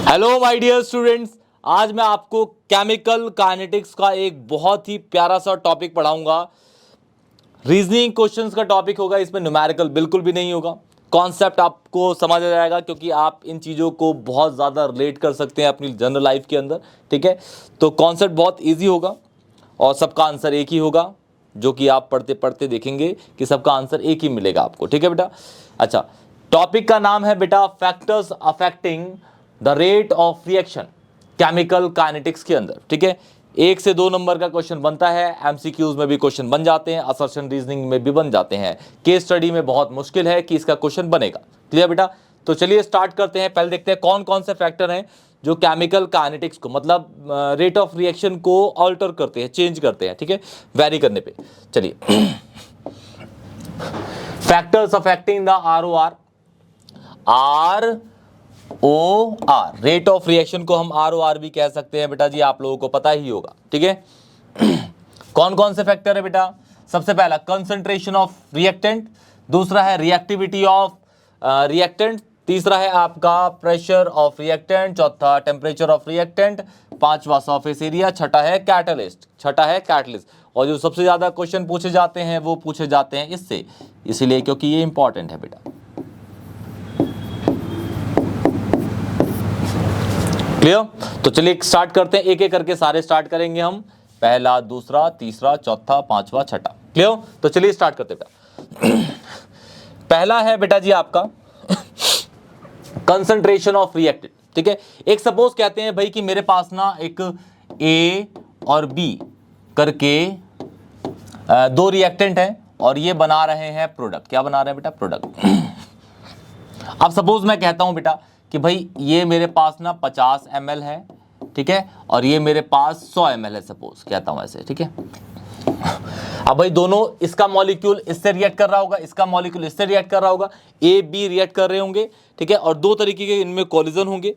Hello my dear students, आज मैं आपको केमिकल काइनेटिक्स का एक बहुत ही प्यारा सा टॉपिक पढ़ाऊंगा। रीजनिंग क्वेश्चंस का टॉपिक होगा, इसमें न्यूमेरिकल बिल्कुल भी नहीं होगा। कॉन्सेप्ट आपको समझ आ जाएगा क्योंकि आप इन चीज़ों को बहुत ज़्यादा रिलेट कर सकते हैं अपनी जनरल लाइफ के अंदर। ठीक है, तो कॉन्सेप्ट बहुत ईजी होगा और सबका आंसर एक ही होगा, जो कि आप पढ़ते पढ़ते देखेंगे कि सबका आंसर एक ही मिलेगा आपको। ठीक है बेटा। अच्छा, टॉपिक का नाम है बेटा factors affecting the rate of reaction chemical kinetics के अंदर। ठीक है, 1 से 2 नंबर का क्वेश्चन बनता है, एमसीक्यूज में भी क्वेश्चन बन जाते हैं, असर्शन रीजनिंग में भी बन जाते हैं। केस स्टडी में बहुत मुश्किल है कि इसका क्वेश्चन बनेगा। क्लियर बेटा? तो चलिए स्टार्ट करते हैं। पहले देखते हैं कौन कौन से फैक्टर हैं जो केमिकल काइनेटिक्स को, मतलब रेट ऑफ रिएक्शन को ऑल्टर करते हैं, चेंज करते हैं। ठीक है, वेरी करने पे। चलिए factors affecting the ROR rate of reaction को हम ROR भी कह सकते हैं बेटा जी, आप लोगों को पता ही होगा। ठीक है, कौन कौन से फैक्टर है बेटा? सबसे पहला कंसंट्रेशन ऑफ रिएक्टेंट, दूसरा है रिएक्टिविटी ऑफ रिएक्टेंट, तीसरा है आपका प्रेशर ऑफ रिएक्टेंट, चौथा टेम्परेचर ऑफ रिएक्टेंट, पांचवा सरफेस एरिया, छठा है कैटलिस्ट। और जो सबसे ज्यादा क्वेश्चन पूछे जाते हैं वो पूछे जाते हैं इससे, इसीलिए क्योंकि ये इंपॉर्टेंट है बेटा। क्लियर? तो चलिए स्टार्ट करते हैं, एक एक करके सारे स्टार्ट करेंगे हम, पहला, दूसरा, तीसरा, चौथा, पांचवा, छठा। क्लियर? तो चलिए स्टार्ट करते हैं बेटा। पहला है बेटा जी आपका कंसंट्रेशन ऑफ रिएक्टेंट। ठीक है, एक सपोज कहते हैं भाई कि मेरे पास ना एक ए और बी करके दो रिएक्टेंट हैं और ये बना रहे हैं प्रोडक्ट। क्या बना रहे हैं बेटा? प्रोडक्ट। अब सपोज मैं कहता हूं बेटा कि भाई ये मेरे पास ना 50 ml है, ठीक है, और ये मेरे पास 100 ml है, सपोज कहता हूं ऐसे। ठीक है, अब भाई दोनों, इसका मॉलिक्यूल इससे रिएक्ट कर रहा होगा, इसका मॉलिक्यूल इससे रिएक्ट कर रहा होगा, ए बी रिएक्ट कर रहे होंगे। ठीक है, और दो तरीके के इनमें कॉलिजन होंगे,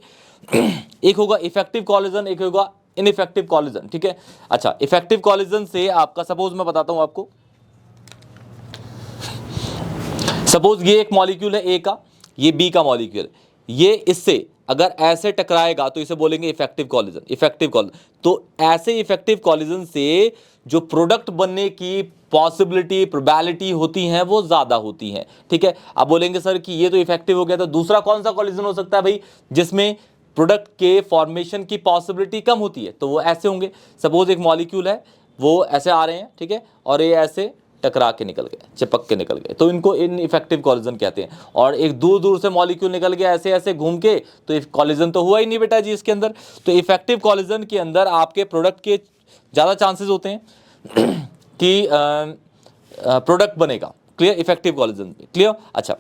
एक होगा इफेक्टिव कॉलिजन, एक होगा इनइफेक्टिव कॉलिजन। ठीक है, अच्छा, इफेक्टिव कॉलिजन से आपका, सपोज मैं बताता हूं आपको, सपोज ये एक मॉलिक्यूल है ए का, ये बी का मॉलिक्यूल, ये इससे अगर ऐसे टकराएगा तो इसे बोलेंगे इफेक्टिव कॉलिजन। तो ऐसे इफेक्टिव कॉलिजन से जो प्रोडक्ट बनने की पॉसिबिलिटी, प्रोबेबिलिटी होती हैं वो ज्यादा होती हैं। ठीक है, आप बोलेंगे सर कि ये तो इफेक्टिव हो गया, तो दूसरा कौन सा कॉलिजन हो सकता है भाई जिसमें प्रोडक्ट के फॉर्मेशन की पॉसिबिलिटी कम होती है? तो वो ऐसे होंगे, सपोज एक मॉलिक्यूल है, वो ऐसे आ रहे हैं, ठीक है, और ये ऐसे टकरा के निकल गए, चिपक के निकल गए, तो इनको इनइफेक्टिव कॉलिजन कहते हैं। और एक दूर दूर से मॉलिक्यूल निकल गया ऐसे ऐसे घूम के, तो कॉलिजन तो हुआ ही नहीं बेटा जी इसके अंदर। तो इफेक्टिव कॉलिजन के अंदर आपके प्रोडक्ट के ज़्यादा चांसेस होते हैं कि प्रोडक्ट बनेगा। क्लियर? इफेक्टिव कॉलिजन पे। क्लियर? अच्छा,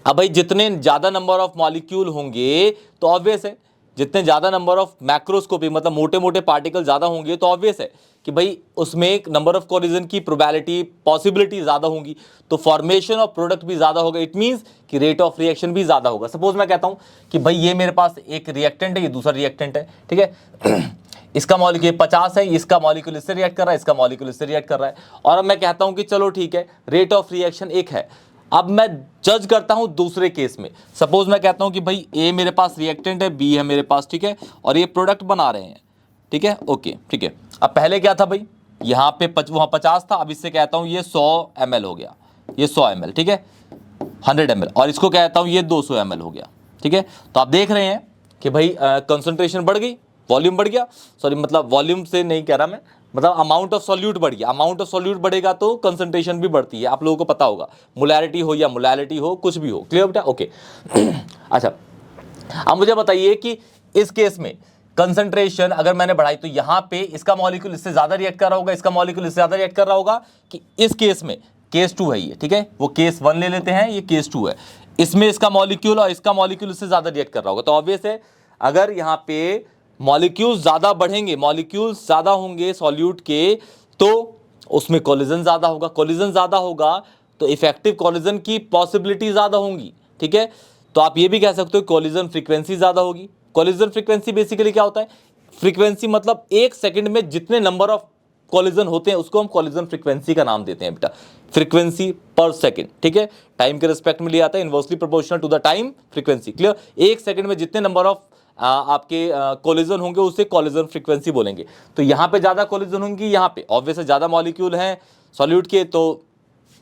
अब भाई जितने ज़्यादा नंबर ऑफ मॉलिक्यूल होंगे तो ऑब्वियस है, जितने ज़्यादा नंबर ऑफ मैक्रोस्कोपी, मतलब मोटे मोटे पार्टिकल ज़्यादा होंगे, तो ऑब्वियस है कि भाई उसमें एक नंबर ऑफ कॉलिजन की प्रोबेबिलिटी, पॉसिबिलिटी ज़्यादा होंगी, तो फॉर्मेशन ऑफ प्रोडक्ट भी ज़्यादा होगा। इट मीन्स कि रेट ऑफ रिएक्शन भी ज़्यादा होगा। सपोज मैं कहता हूँ कि भाई ये मेरे पास एक रिएक्टेंट है, ये दूसरा रिएक्टेंट है, ठीक है, इसका मॉलिक्यूल 50 है, इसका मॉलिक्यूल इससे रिएक्ट कर रहा है, इसका मॉलिक्यूल इससे रिएक्ट कर रहा है, और अब मैं कहता हूँ कि चलो ठीक है, रेट ऑफ रिएक्शन एक है। अब मैं जज करता हूं दूसरे केस में, सपोज मैं कहता हूं कि भाई ए मेरे पास रिएक्टेंट है, बी है मेरे पास, ठीक है, और ये प्रोडक्ट बना रहे हैं। ठीक है, ओके, ठीक है। अब पहले क्या था भाई, यहाँ पे वहाँ 50 था, अब इससे कहता हूं ये 100 ml हो गया, ये 100 ml, ठीक है, 100 ml, और इसको कहता हूं ये 200 ml हो गया। ठीक है, तो आप देख रहे हैं कि भाई कंसंट्रेशन बढ़ गई, वॉल्यूम बढ़ गया, सॉरी मतलब वॉल्यूम से नहीं कह रहा मैं, मतलब अमाउंट ऑफ सॉल्यूट बढ़ गया। अमाउंट ऑफ सॉल्यूट बढ़ेगा तो कंसंट्रेशन भी बढ़ती है, आप लोगों को पता होगा, मोलैरिटी हो या मोलैलिटी हो, कुछ भी हो। क्लियर बेटा? ओके। अच्छा, अब मुझे बताइए कि इस केस में कंसंट्रेशन अगर मैंने बढ़ाई तो यहाँ पे इसका मॉलिक्यूल इससे ज्यादा रिएक्ट कर रहा होगा, इसका मॉलिक्यूल इससे ज्यादा रिएक्ट कर रहा होगा, कि इस केस में केस 2 है ये, ठीक है, वो केस 1 ले लेते हैं, ये केस 2 है, इसमें इसका मॉलिक्यूल और इसका मॉलिक्यूल इससे ज्यादा रिएक्ट कर रहा होगा। तो ऑब्वियस है अगर यहाँ पे मॉलिक्यूल्स ज्यादा बढ़ेंगे, मॉलिक्यूल्स ज्यादा होंगे सॉल्यूट के, तो उसमें कोलिजन ज्यादा होगा, कोलिजन ज्यादा होगा तो इफेक्टिव कोलिजन की पॉसिबिलिटी ज्यादा होंगी। ठीक है, तो आप ये भी कह सकते हो कोलिजन फ्रीक्वेंसी ज्यादा होगी। कोलिजन फ्रीक्वेंसी बेसिकली क्या होता है? फ्रीक्वेंसी मतलब एक सेकंड में जितने नंबर ऑफ कोलिजन होते हैं उसको हम कोलिजन फ्रीक्वेंसी का नाम देते हैं बेटा, फ्रीक्वेंसी पर सेकंड। ठीक है, टाइम के रिस्पेक्ट में लिया आता है, inversely proportional to the time frequency. Clear? एक सेकंड में जितने नंबर ऑफ आपके कोलिजन होंगे उसे कोलिजन फ्रीक्वेंसी बोलेंगे। तो यहाँ पे ज़्यादा कोलिजन होंगी, यहाँ पे ऑब्वियसली ज़्यादा मॉलिक्यूल हैं सॉल्यूट के, तो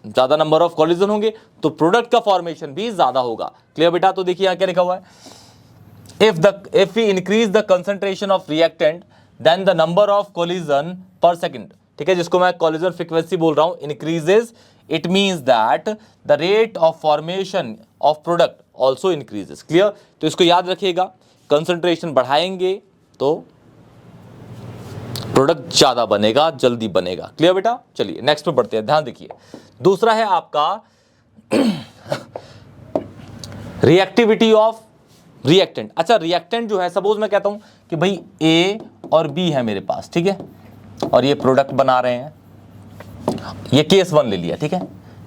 ज़्यादा नंबर ऑफ कोलिजन होंगे, तो प्रोडक्ट का फॉर्मेशन भी ज़्यादा होगा। क्लियर बेटा? तो देखिए यहाँ क्या लिखा हुआ है, if we increase the concentration of reactant then the number of collision per second, ठीक है, जिसको मैं collision frequency बोल रहा हूं, increases, it means that the rate of formation of product also increases। Clear? तो इसको याद रखिएगा, concentration बढ़ाएंगे तो प्रोडक्ट ज्यादा बनेगा, जल्दी बनेगा। क्लियर बेटा? चलिए नेक्स्ट पे बढ़ते हैं, ध्यान देखिए। दूसरा है आपका रिएक्टिविटी ऑफ रिएक्टेंट। अच्छा, रिएक्टेंट जो है, सपोज मैं कहता हूं कि भाई ए और बी है मेरे पास, ठीक है, और ये प्रोडक्ट बना रहे हैं, ये केस 1 ले लिया, ठीक है,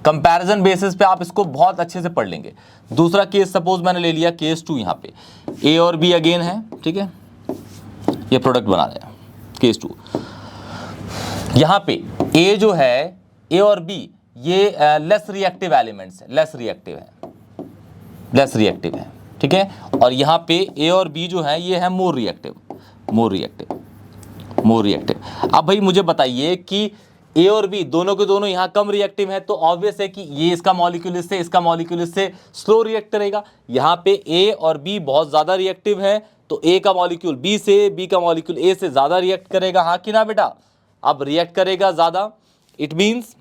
कंपैरिजन बेसिस पे आप इसको बहुत अच्छे से पढ़ लेंगे। दूसरा केस सपोज मैंने ले लिया केस 2, यहां पे ए और बी अगेन है, ठीक है, ये प्रोडक्ट बना रहे हैं केस 2। यहां पे ए जो है, ए और बी ये लेस रिएक्टिव एलिमेंट्स है, लेस रिएक्टिव है, ठीक है, और यहां पे ए और बी जो है ये है मोर रिएक्टिव। अब भाई मुझे बताइए कि ए और बी दोनों के दोनों यहां कम रिएक्टिव है, तो ऑब्वियस है कि ये इसका मॉलिक्यूल इससे, इसका मॉलिक्यूल इससे स्लो रिएक्ट करेगा। यहां पे ए और बी बहुत ज्यादा रिएक्टिव है, तो ए का मॉलिक्यूल बी से, बी का मॉलिक्यूल ए से ज्यादा रिएक्ट करेगा, हाँ कि ना बेटा? अब रिएक्ट करेगा ज्यादा, इट मींस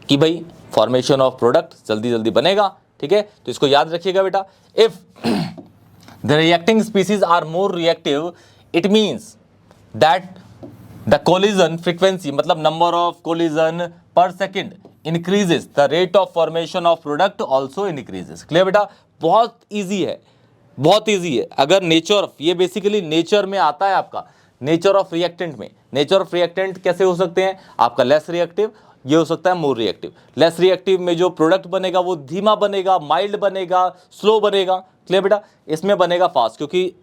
कि भाई फॉर्मेशन ऑफ प्रोडक्ट जल्दी बनेगा, ठीक है, तो इसको याद रखिएगा बेटा। If the reacting species are more reactive, it means that the collision frequency, मतलब number of collision per second increases, the rate of formation of product also increases. Clear बेटा? बहुत ईजी है, बहुत ईजी है। अगर नेचर ऑफ, ये basically nature में आता है आपका, नेचर ऑफ रिएक्टेंट में। नेचर ऑफ रिएक्टेंट कैसे हो सकते हैं? आपका लेस रिएक्टिव, ये हो सकता है मोर रिएक्टिव। लेस रिएक्टिव में जो प्रोडक्ट बनेगा वो धीमा बनेगा, माइल्ड बनेगा, स्लो बनेगा। क्लियर बेटा? इसमें बनेगा फास्ट, क्योंकि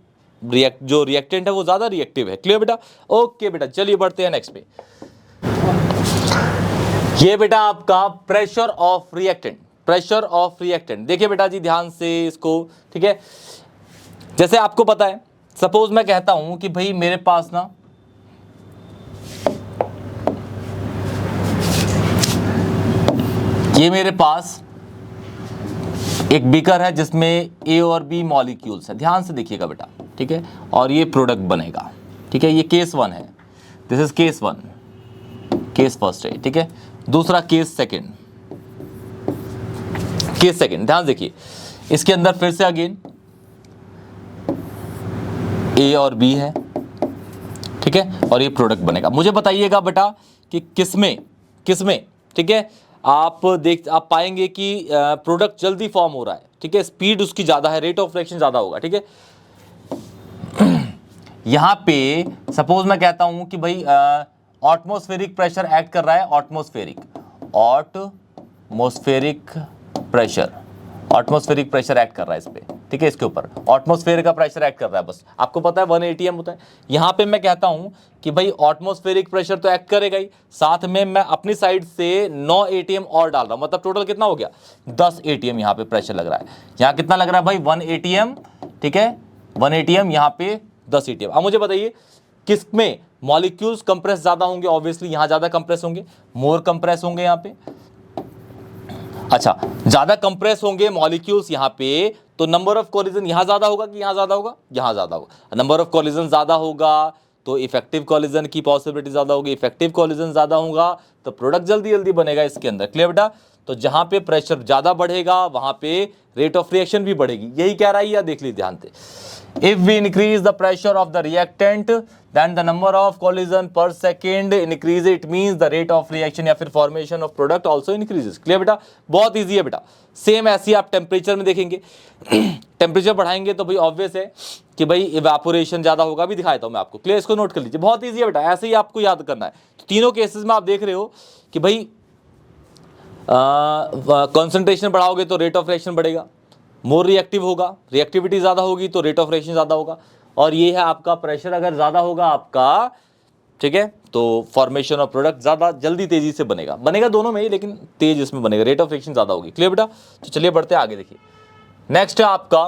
जो रिएक्टेंट है वो ज्यादा रिएक्टिव है। क्लियर बेटा? ओके बेटा, चलिए बढ़ते हैं नेक्स्ट पे। ये बेटा आपका pressure of reactant, pressure of reactant. देखिए बेटा जी ध्यान से इसको, ठीक है, जैसे आपको पता है, सपोज मैं कहता हूं कि भाई मेरे पास ना ये मेरे पास एक बीकर है जिसमें ए और बी मॉलिक्यूल्स है, ध्यान से देखिएगा बेटा, ठीक है, और ये प्रोडक्ट बनेगा, ठीक है, ये केस 1 है, this is case 1, case first है, ठीक है। दूसरा केस सेकंड, ध्यान देखिए, इसके अंदर फिर से अगेन ए और बी है, ठीक है, और ये प्रोडक्ट बनेगा। मुझे बताइएगा बेटा कि किसमें, ठीक है, आप पाएंगे कि प्रोडक्ट जल्दी फॉर्म हो रहा है, ठीक है, स्पीड उसकी ज्यादा है, रेट ऑफ रिएक्शन ज्यादा होगा, ठीक है। यहां पे सपोज मैं कहता हूं कि भाई एटमॉस्फेरिक प्रेशर एक्ट कर रहा है, एटमॉस्फेरिक प्रेशर एक्ट कर रहा है इस पे, ठीक है, इसके ऊपर एटमॉस्फेयर का प्रेशर एक्ट कर रहा है, बस आपको पता है 1 atm होता है। यहां पे मैं कहता हूं कि भाई एटमॉस्फेरिक प्रेशर तो एक्ट करेगा ही, साथ में मैं अपनी साइड से 9 atm और डाल रहा हूं, मतलब टोटल कितना हो गया? 10 atm यहां पे प्रेशर लग रहा है। यहां कितना लग रहा है भाई? 1 atm, ठीक है, 1 atm, यहां पे 10 atm। अब मुझे बताइए किसमें मॉलिक्यूल्स कंप्रेस ज्यादा होंगे? ऑब्वियसली यहां ज्यादा कंप्रेस होंगे, मोर कंप्रेस होंगे यहां पे। अच्छा, ज्यादा कंप्रेस होंगे मॉलिक्यूल्स यहां पे, तो नंबर ऑफ कोलिजन यहां ज्यादा होगा कि यहां ज्यादा होगा? यहां ज्यादा होगा। नंबर ऑफ कोलिजन ज्यादा होगा तो इफेक्टिव कोलिजन की पॉसिबिलिटी ज्यादा होगी, इफेक्टिव कोलिजन ज्यादा होगा तो प्रोडक्ट जल्दी बनेगा इसके अंदर। क्लियर बेटा? तो जहां पे प्रेशर ज्यादा बढ़ेगा वहां पे रेट ऑफ रिएक्शन भी बढ़ेगी, यही कह रहा है, या देख लीजिए ध्यान से। If we increase the pressure of the reactant, then the number of collision per second increase. It means the rate of reaction या फिर formation of product also increases. Clear बेटा? बहुत इजी है बेटा। सेम ऐसी आप टेम्परेचर में देखेंगे, टेम्परेचर बढ़ाएंगे तो भाई ऑब्वियस है कि भाई इवेपोरेशन ज्यादा होगा, भी दिखाता हूं मैं आपको। क्लियर? इसको नोट कर लीजिए, बहुत इजी है बेटा, ऐसे ही आपको याद करना है। तो तीनों केसेस में आप देख रहे हो कि भाई कॉन्सेंट्रेशन बढ़ाओगे तो रेट ऑफ रिएक्शन बढ़ेगा, मोर रिएक्टिव होगा, रिएक्टिविटी ज्यादा होगी तो रेट ऑफ रिएक्शन ज्यादा होगा, और ये है आपका प्रेशर अगर ज्यादा होगा आपका, ठीक है, तो फॉर्मेशन ऑफ प्रोडक्ट ज्यादा जल्दी तेजी से बनेगा दोनों में ही, लेकिन तेज इसमें बनेगा, रेट ऑफ रिएक्शन ज्यादा होगी। क्लियर बेटा? तो चलिए बढ़ते हैं आगे। देखिए नेक्स्ट है आपका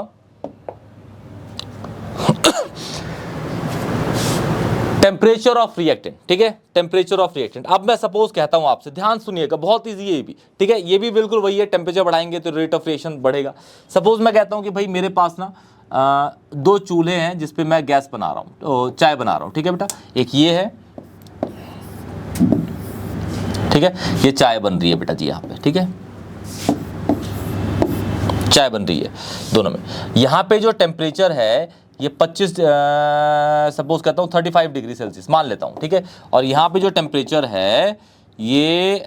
टेम्परेचर ऑफ रिएक्टेंट, ठीक है, टेम्परेचर ऑफ रिएक्टेंट। अब मैं सपोज कहता हूं आपसे, ध्यान सुनिएगा, बहुत इजी है ये भी, ठीक है, ये भी बिल्कुल वही है, टेम्परेचर बढ़ाएंगे तो रेट ऑफ रिएक्शन बढ़ेगा। सपोज मैं कहता हूं कि भाई मेरे पास ना दो चूल्हे हैं जिसपे मैं गैस बना रहा हूं, तो चाय बना रहा हूं, ठीक है बेटा, एक ये है, ठीक है, ये चाय बन रही है बेटा जी यहाँ पे, ठीक है, चाय बन रही है दोनों में। यहाँ पे जो टेम्परेचर है ये 25 सपोज कहता हूँ 35 डिग्री सेल्सियस मान लेता हूँ, ठीक है, और यहाँ पे जो टेम्परेचर है ये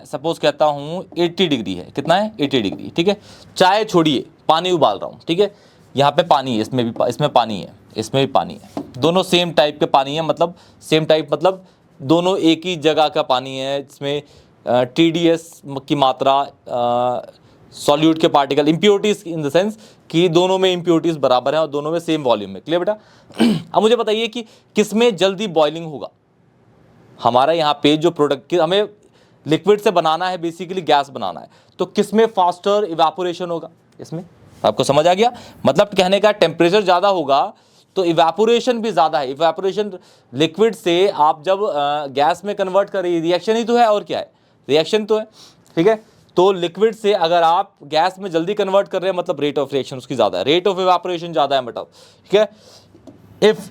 सपोज कहता हूँ 80 डिग्री है, कितना है 80 डिग्री, ठीक है। चाय छोड़िए, पानी उबाल रहा हूँ, ठीक है, यहाँ पे पानी है, इसमें पानी है, इसमें भी पानी है, दोनों सेम टाइप के पानी है, मतलब सेम टाइप मतलब दोनों एक ही जगह का पानी है, इसमें TDS की मात्रा, सॉल्यूट के particle, impurities in the sense कि दोनों में इम्प्योरिटीज बराबर है और दोनों में सेम वॉल्यूम में। क्लियर बेटा? अब मुझे बताइए कि किसमें जल्दी बॉइलिंग होगा। हमारा यहाँ पे जो प्रोडक्ट हमें लिक्विड से बनाना है, बेसिकली गैस बनाना है, तो किसमें फास्टर इवेपोरेशन होगा? इसमें। आपको समझ आ गया? मतलब कहने का टेम्परेचर ज़्यादा होगा तो इवेपोरेशन भी ज़्यादा है। इवेपोरेशन लिक्विड से आप जब गैस में कन्वर्ट कर रही है, रिएक्शन ही तो है, और क्या है, रिएक्शन तो है, ठीक है। तो लिक्विड से अगर आप गैस में जल्दी कन्वर्ट कर रहे हैं मतलब रेट ऑफ रिएक्शन उसकी ज़्यादा है, रेट ऑफ इवेपोरेशन ज़्यादा है मतलब, ठीक है। If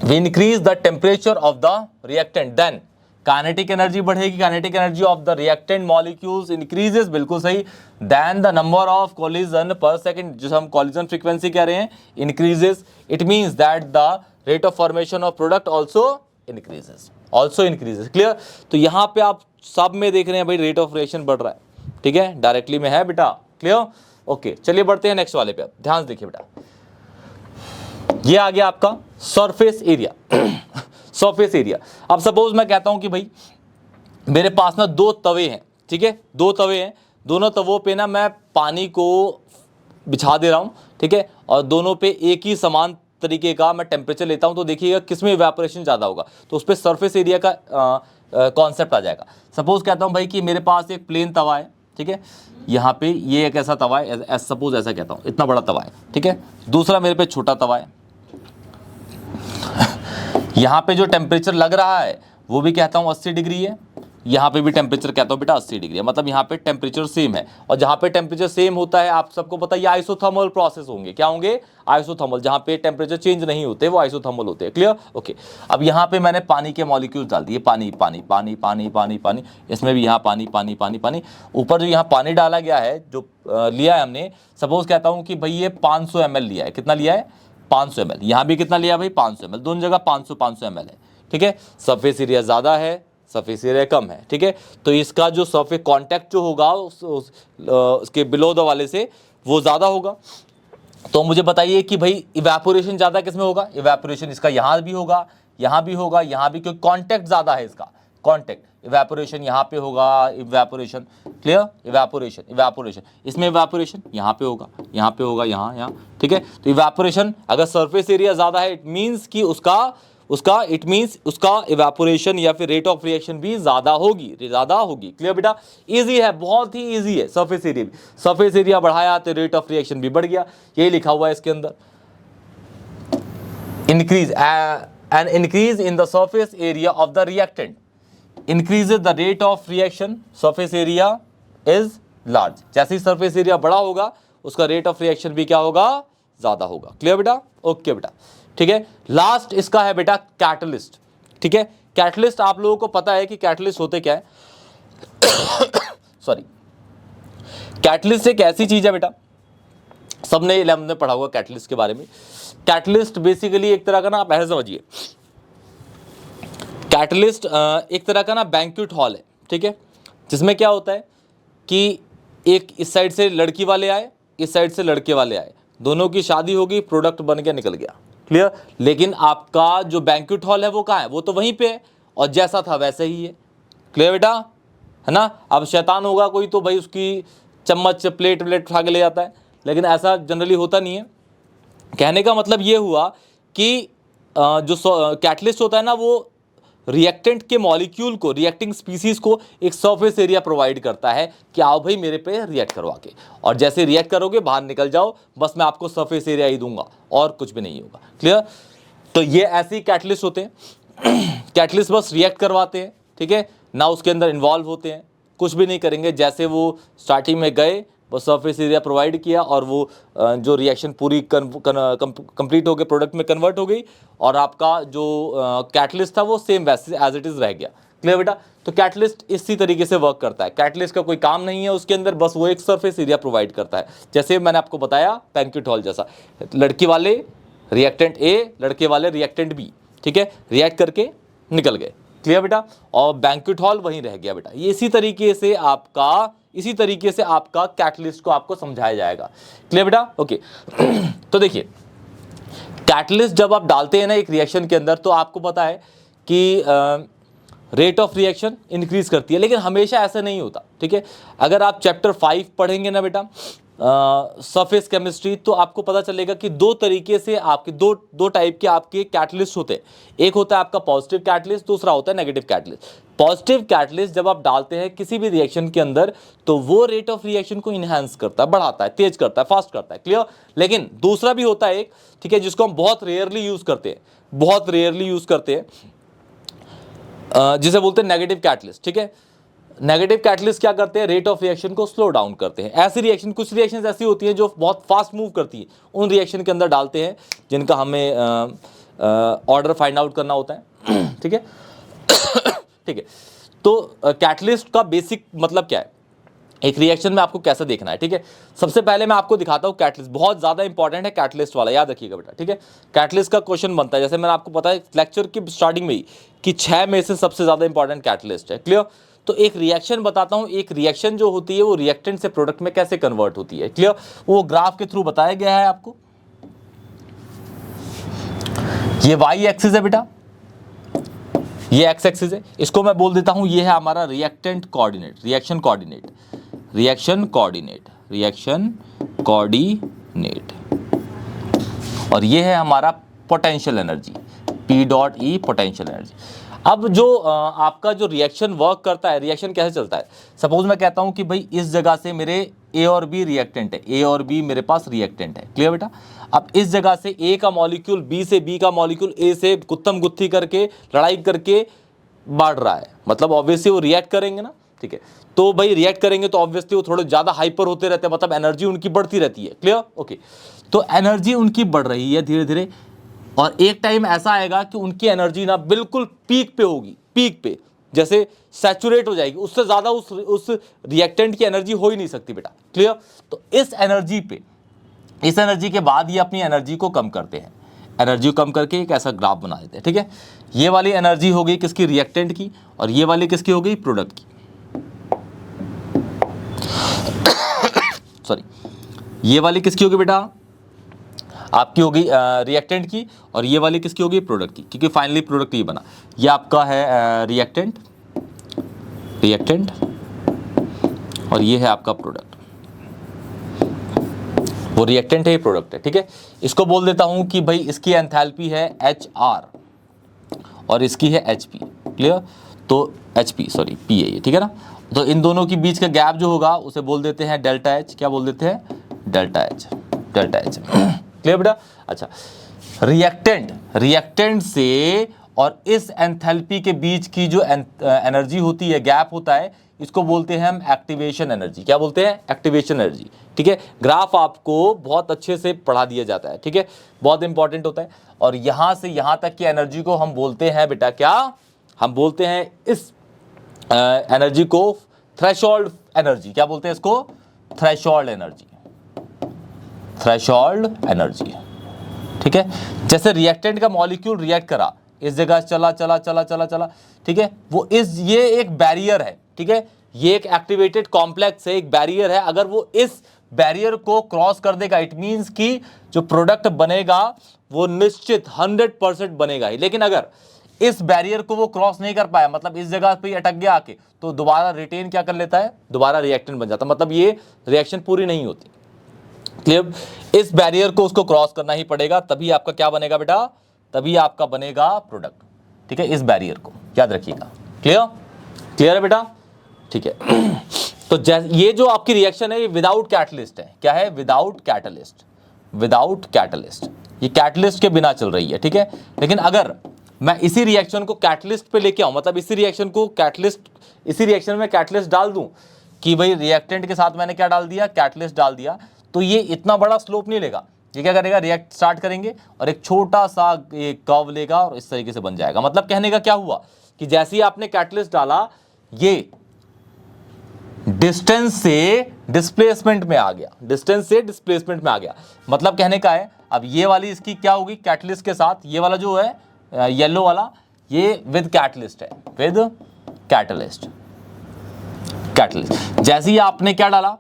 we increase the temperature of the reactant then kinetic energy बढ़ेगी, kinetic energy of the reactant molecules increases, बिल्कुल सही, then the number of collision per second, जो हम कोलिजन फ्रीक्वेंसी कह रहे हैं, increases. It means that the rate of formation of product also increases, clear. तो यहाँ पे आप सब में देख रहे हैं भाई रेट ऑफ रिएक्शन बढ़ रहा है, ठीक है, डायरेक्टली में है बेटा, क्लियर। ओके, चलिए बढ़ते हैं नेक्स्ट वाले पे। अब ध्यान से देखिए बेटा, ये आ गया आपका सरफेस एरिया। Surface area. अब सपोज मैं कहता हूं कि भाई मेरे पास ना दो तवे हैं, ठीक है, दो तवे हैं, दोनों तवों पे ना मैं पानी को बिछा दे रहा हूं, ठीक है, और दोनों पे एक ही समान तरीके का मैं टेम्परेचर लेता हूं, तो देखिएगा किसमें इवेपोरेशन ज़्यादा होगा, तो उस पर सरफेस एरिया का कॉन्सेप्ट आ जाएगा। सपोज कहता हूं भाई कि मेरे पास एक प्लेन तवा है, ठीक है, यहाँ पे ये एक ऐसा तवा है, सपोज ऐसा कहता हूँ, इतना बड़ा तवा है, ठीक है, दूसरा मेरे पे छोटा तवा है। यहाँ पे जो टेम्परेचर लग रहा है वो भी कहता हूँ 80 डिग्री है, यहाँ पे भी टेम्परेचर कहता हूँ बेटा 80 डिग्री है, मतलब यहाँ पे टेम्परेचर सेम है। और जहाँ पे टेम्परेचर सेम होता है आप सबको पता है ये आइसोथर्मल प्रोसेस होंगे, क्या होंगे, आइसोथर्मल, जहाँ पे टेम्परेचर चेंज नहीं होते वो आइसोथर्मल होते हैं, क्लियर। ओके, अब यहाँ पे मैंने पानी के मॉलिक्यूल्स डाल दिए, पानी पानी पानी पानी पानी पानी, इसमें भी यहाँ पानी पानी पानी पानी, ऊपर जो यहाँ पानी डाला गया है, जो लिया है हमने, सपोज कहता हूँ कि भाई ये 500 ml लिया है, कितना लिया है, 500 ml, यहाँ भी कितना लिया भाई 500 ml, दोनों जगह 500 ml है, ठीक है। सरफेस एरिया ज़्यादा है, सरफेस एरिया कम है, ठीक है, तो इसका जो सरफेस कांटेक्ट जो होगा उसके बिलो द वाले से वो ज़्यादा होगा। तो मुझे बताइए कि भाई इवेपोरेशन ज़्यादा किस में होगा, इवेपोरेशन इसका यहाँ भी होगा, यहाँ भी होगा, यहाँ भी, क्योंकि कांटेक्ट ज़्यादा है इसका, कांटेक्ट, इवेपोरेशन यहाँ पे होगा, इवेपोरेशन, क्लियर, इवेपोरेशन इसमें इवेपोरेशन यहाँ पे होगा, यहाँ पे होगा, यहाँ, ठीक है। तो इवेपोरेशन अगर सरफेस एरिया ज़्यादा है, इट मीन्स कि उसका इवेपोरेशन या फिर रेट ऑफ रिएक्शन भी ज़्यादा होगी, क्लियर बेटा। इजी है, बहुत ही इजी है। सरफेस एरिया भी, सरफेस एरिया बढ़ाया तो रेट ऑफ रिएक्शन भी बढ़ गया, यही लिखा हुआ है इसके अंदर। An increase in the surface area of the reactant increases the rate of reaction, surface area is large. जैसे ही सरफेस एरिया बड़ा होगा उसका रेट ऑफ रिएक्शन भी क्या होगा, ज़्यादा होगा, क्लियर बेटा। ओके बेटा, ठीक है। लास्ट इसका है बेटा कैटलिस्ट, ठीक है। कैटलिस्ट आप लोगों को पता है कि कैटलिस्ट होते क्या है। सॉरी, कैटलिस्ट एक ऐसी चीज है बेटा, सबने 11th में पढ़ा होगा कैटलिस्ट के बारे में। कैटलिस्ट बेसिकली एक तरह का ना, आप ऐसे समझिए, कैटलिस्ट एक तरह का ना बैंक्वेट हॉल है, ठीक है, जिसमें क्या होता है कि एक इस साइड से लड़की वाले आए, इस साइड से लड़के वाले आए, दोनों की शादी होगी, प्रोडक्ट बन के निकल गया, क्लियर। लेकिन आपका जो बैंक्वेट हॉल है वो कहाँ है, वो तो वहीं पे है, और जैसा था वैसे ही है, क्लियर बेटा, है ना। अब शैतान होगा कोई तो भाई उसकी चम्मच प्लेट उठा के ले जाता है, लेकिन ऐसा जनरली होता नहीं है। कहने का मतलब ये हुआ कि जो कैटलिस्ट होता है ना, वो रिएक्टेंट के मॉलिक्यूल को, रिएक्टिंग स्पीसीज को एक सरफेस एरिया प्रोवाइड करता है कि आओ भाई मेरे पे रिएक्ट करवा के, और जैसे रिएक्ट करोगे बाहर निकल जाओ, बस मैं आपको सरफेस एरिया ही दूंगा और कुछ भी नहीं होगा। क्लियर? तो ये ऐसे ही कैटलिस्ट होते हैं। कैटलिस्ट बस रिएक्ट करवाते हैं, ठीक है ना, उसके अंदर इन्वॉल्व होते हैं, कुछ भी नहीं करेंगे। जैसे वो स्टार्टिंग में गए, वो सरफेस एरिया प्रोवाइड किया और वो जो रिएक्शन पूरी कंप्लीट हो गई, प्रोडक्ट में कन्वर्ट हो गई, और आपका जो कैटलिस्ट था वो सेम वैसे एज इट इज़ रह गया। क्लियर बेटा? तो कैटलिस्ट इसी तरीके से वर्क करता है। कैटलिस्ट का कोई काम नहीं है उसके अंदर, बस वो एक सरफेस एरिया प्रोवाइड करता है। जैसे मैंने आपको बताया बैंक्वेट जैसा, लड़की वाले रिएक्टेंट ए, लड़के वाले रिएक्टेंट बी, ठीक है, रिएक्ट करके निकल गए। क्लियर बेटा? और बैंक्वेट हॉल वहीं रह गया बेटा। ये इसी तरीके से आपका कैटलिस्ट को आपको समझाया जाएगा। क्लियर बेटा? ओके। तो देखिए, कैटलिस्ट जब आप डालते हैं ना एक रिएक्शन के अंदर, तो आपको पता है कि रेट ऑफ रिएक्शन इंक्रीज करती है, लेकिन हमेशा ऐसा नहीं होता। ठीक है, अगर आप चैप्टर 5 पढ़ेंगे ना बेटा, सरफेस केमिस्ट्री, तो आपको पता चलेगा कि दो तरीके से आपके दो टाइप के आपके कैटलिस्ट होते हैं। एक होता है आपका पॉजिटिव कैटलिस्ट, दूसरा होता है नेगेटिव कैटलिस्ट। पॉजिटिव कैटलिस्ट जब आप डालते हैं किसी भी रिएक्शन के अंदर, तो वो रेट ऑफ रिएक्शन को इनहेंस करता है, बढ़ाता है, तेज करता है, फास्ट करता है। क्लियर? लेकिन दूसरा भी होता है एक, ठीक है, जिसको हम बहुत रेयरली यूज करते हैं, जिसे बोलते हैं नेगेटिव कैटलिस्ट। ठीक है, नेगेटिव कैटलिस्ट क्या करते हैं? रेट ऑफ रिएक्शन को स्लो डाउन करते हैं। ऐसी रिएक्शन, कुछ रिएक्शंस ऐसी होती हैं जो बहुत फास्ट मूव करती है, उन रिएक्शन के अंदर डालते हैं जिनका हमें ऑर्डर फाइंड आउट करना होता है। ठीक है, ठीक है। तो कैटलिस्ट का बेसिक मतलब क्या है, एक रिएक्शन में आपको कैसा देखना है। ठीक है, सबसे पहले मैं आपको दिखाता हूँ कैटलिस्ट, बहुत ज्यादा इंपॉर्टेंट है कैटलिस्ट वाला, याद रखिएगा बेटा। ठीक है, कैटलिस्ट का क्वेश्चन बनता है, जैसे मैंने आपको पता है लेक्चर की स्टार्टिंग में ही कि 6 में से सबसे ज्यादा इंपॉर्टेंट कैटलिस्ट है। क्लियर? तो एक रिएक्शन बताता हूं, एक रिएक्शन जो होती है वो रिएक्टेंट से प्रोडक्ट में कैसे कन्वर्ट होती है। क्लियर? वो ग्राफ के थ्रू बताया गया है आपको। ये वाई एक्सिस है बेटा, ये एक्स एक्सिस है, इसको मैं बोल देता हूं ये है हमारा रिएक्टेंट कोऑर्डिनेट, रिएक्शन कोऑर्डिनेट, और ये है हमारा potential energy, P dot E potential energy. अब जो आपका जो रिएक्शन वर्क करता है, रिएक्शन कैसे चलता है, सपोज मैं कहता हूं कि भाई इस जगह से मेरे ए और बी रिएक्टेंट है, ए और बी मेरे पास रिएक्टेंट है। क्लियर बेटा? अब इस जगह से ए का मॉलिक्यूल बी से, बी का मॉलिक्यूल ए से गुत्थम गुत्थी करके, लड़ाई करके बढ़ रहा है, मतलब ऑब्वियसली वो रिएक्ट करेंगे ना। ठीक है, तो भाई रिएक्ट करेंगे तो ऑब्वियसली वो थोड़े ज्यादा हाइपर होते रहते हैं, मतलब एनर्जी उनकी बढ़ती रहती है। क्लियर? ओके, तो एनर्जी उनकी बढ़ रही है धीरे धीरे, और एक टाइम ऐसा आएगा कि उनकी एनर्जी ना बिल्कुल पीक पे होगी, पीक पे, जैसे सैचुरेट हो जाएगी, उससे ज्यादा उस रिएक्टेंट की एनर्जी हो ही नहीं सकती बेटा। क्लियर? तो इस एनर्जी के बाद ये अपनी एनर्जी को कम करते हैं, एनर्जी को कम करके एक ऐसा ग्राफ बना देते हैं। ठीक है, ये वाली एनर्जी हो गई किसकी? रिएक्टेंट की, और ये वाली किसकी हो गई? प्रोडक्ट की। सॉरी, ये वाली किसकी होगी बेटा? आपकी होगी रिएक्टेंट की, और ये वाली किसकी होगी? प्रोडक्ट की, क्योंकि फाइनली प्रोडक्ट ये बना। ये आपका है रिएक्टेंट, और ये है आपका प्रोडक्ट। वो रिएक्टेंट है, ये प्रोडक्ट है। ठीक है, इसको बोल देता हूं कि भाई इसकी एंथैल्पी है HR और इसकी है HP। क्लियर? तो HP, सॉरी P है ये, ठीक है ना। तो इन दोनों के बीच का गैप जो होगा उसे बोल देते हैं डेल्टा H। क्या बोल देते हैं? Delta H। क्लियर बेटा? अच्छा, रिएक्टेंट से और इस एंथैल्पी के बीच की जो एनर्जी होती है, गैप होता है, इसको बोलते हैं हम एक्टिवेशन एनर्जी। क्या बोलते हैं? Activation energy. ठीक है, ग्राफ आपको बहुत अच्छे से पढ़ा दिया जाता है। ठीक है, बहुत इंपॉर्टेंट होता है। और यहां से यहां तक की एनर्जी को हम बोलते हैं बेटा, क्या हम बोलते हैं? इस एनर्जी को थ्रेशोल्ड एनर्जी। क्या बोलते हैं इसको? Threshold energy. ठीक है, जैसे रिएक्टेंट का मॉलिक्यूल रिएक्ट करा, इस जगह चला, ठीक है, ये एक बैरियर है। ठीक है, ये एक एक्टिवेटेड कॉम्प्लेक्स है, एक बैरियर है। अगर वो इस बैरियर को क्रॉस कर देगा, इट मींस कि जो प्रोडक्ट बनेगा वो निश्चित 100% बनेगा ही। लेकिन अगर इस बैरियर को वो क्रॉस नहीं कर पाया, मतलब इस जगह पे अटक गया आके, तो दोबारा रिटेन क्या कर लेता है? दोबारा रिएक्टेंट बन जाता है, मतलब ये रिएक्शन पूरी नहीं होती। क्लियर? इस बैरियर को उसको क्रॉस करना ही पड़ेगा, तभी आपका क्या बनेगा बेटा? तभी आपका बनेगा प्रोडक्ट। ठीक है, इस बैरियर को याद रखिएगा। क्लियर? क्लियर है बेटा? ठीक है। तो ये जो आपकी रिएक्शन है ये विदाउट कैटलिस्ट है। क्या है? Without catalyst. विदाउट कैटलिस्ट, ये कैटलिस्ट के बिना चल रही है, ठीक है। लेकिन अगर मैं इसी रिएक्शन को कैटलिस्ट पे लेके आऊं, मतलब इसी रिएक्शन में कैटलिस्ट डाल दूं कि भाई रिएक्टेंट के साथ मैंने क्या डाल दिया? कैटलिस्ट डाल दिया, तो ये इतना बड़ा स्लोप नहीं लेगा। ये क्या करेगा? रिएक्ट स्टार्ट करेंगे और एक छोटा सा एक कर्व लेगा और इस तरीके से बन जाएगा। मतलब कहने का क्या हुआ कि जैसे ही आपने कैटलिस्ट डाला, ये डिस्टेंस से डिस्प्लेसमेंट में आ गया, डिस्टेंस से डिस्प्लेसमेंट में आ गया। मतलब कहने का है, अब ये वाली इसकी क्या होगी? कैटलिस्ट के साथ, ये वाला जो है येलो वाला, ये विद कैटलिस्ट है, विद कैटलिस्ट। कैटलिस्ट जैसे ही आपने क्या डाला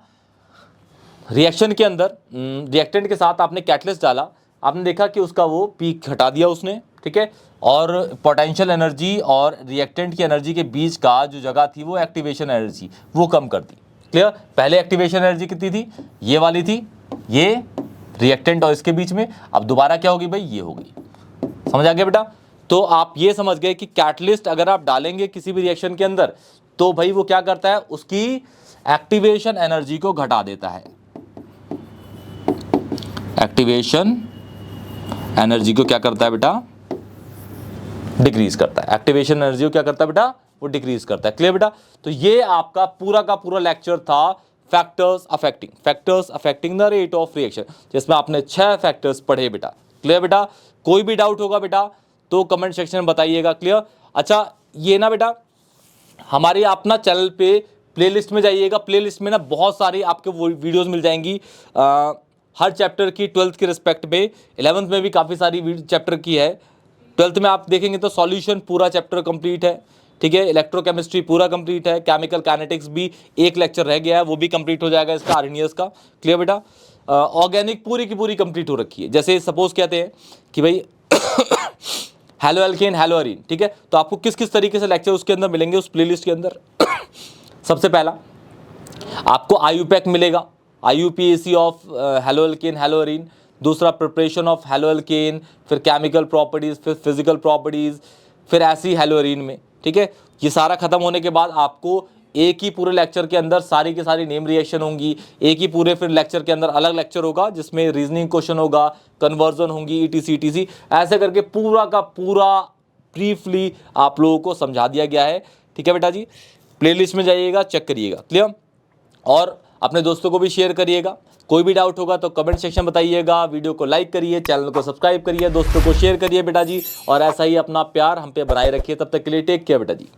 रिएक्शन के अंदर, रिएक्टेंट के साथ आपने कैटलिस्ट डाला, आपने देखा कि उसका वो पीक हटा दिया उसने, ठीक है। और पोटेंशियल एनर्जी और रिएक्टेंट की एनर्जी के बीच का जो जगह थी वो एक्टिवेशन एनर्जी वो कम कर दी। क्लियर? पहले एक्टिवेशन एनर्जी कितनी थी? ये वाली थी, ये रिएक्टेंट और इसके बीच में। अब दोबारा क्या होगी भाई? ये होगी। समझ आ गया बेटा? तो आप ये समझ गए कि कैटलिस्ट अगर आप डालेंगे किसी भी रिएक्शन के अंदर तो भाई वो क्या करता है? उसकी एक्टिवेशन एनर्जी को घटा देता है। एक्टिवेशन एनर्जी को क्या करता है बेटा? डिक्रीज करता है। एक्टिवेशन एनर्जी को क्या करता है बेटा? वो डिक्रीज करता है। क्लियर बेटा? तो ये आपका पूरा का पूरा लेक्चर था factors affecting the rate of reaction, जिसमें आपने 6 फैक्टर्स पढ़े बेटा। क्लियर बेटा? कोई भी डाउट होगा बेटा तो कमेंट सेक्शन में बताइएगा। क्लियर? अच्छा, ये ना बेटा हमारे अपना चैनल पे प्लेलिस्ट में जाइएगा। प्लेलिस्ट में ना बहुत सारी आपके वीडियोस मिल जाएंगी हर चैप्टर की। 12th के रिस्पेक्ट में 11th में भी काफ़ी सारी चैप्टर की है। 12th में आप देखेंगे तो सॉल्यूशन पूरा चैप्टर कंप्लीट है, ठीक है। इलेक्ट्रोकेमिस्ट्री पूरा कंप्लीट है। केमिकल काइनेटिक्स भी एक लेक्चर रह गया है, वो भी कंप्लीट हो जाएगा इसका, आर्नियस का। क्लियर बेटा? ऑर्गेनिक पूरी की पूरी कंप्लीट हो रखी है। जैसे सपोज कहते हैं कि भाई हेलो एल्केन, हेलो एरीन, ठीक है। तो आपको किस किस तरीके से लेक्चर उसके अंदर मिलेंगे उस प्लेलिस्ट के अंदर? सबसे पहला आपको IUPAC मिलेगा, IUPAC of halo alkane, hello arene. दूसरा प्रिपरेशन ऑफ हेलो एल्केन, फिर केमिकल प्रॉपर्टीज, फिर फिजिकल प्रॉपर्टीज, फिर ऐसी हेलो एरीन में, ठीक है। ये सारा खत्म होने के बाद आपको एक ही पूरे लेक्चर के अंदर सारी की सारी नेम रिएक्शन होंगी। एक ही पूरे फिर लेक्चर के अंदर अलग लेक्चर होगा जिसमें रीजनिंग क्वेश्चन होगा, कन्वर्जन होंगी, ETC ऐसे करके पूरा का पूरा ब्रीफली आप लोगों को समझा दिया गया है, ठीक है बेटा जी। प्लेलिस्ट में जाइएगा, चेक करिएगा। क्लियर? और अपने दोस्तों को भी शेयर करिएगा। कोई भी डाउट होगा तो कमेंट सेक्शन बताइएगा। वीडियो को लाइक करिए, चैनल को सब्सक्राइब करिए, दोस्तों को शेयर करिए बेटा जी। और ऐसा ही अपना प्यार हम पे बनाए रखिए। तब तक के लिए टेक केयर बेटा जी।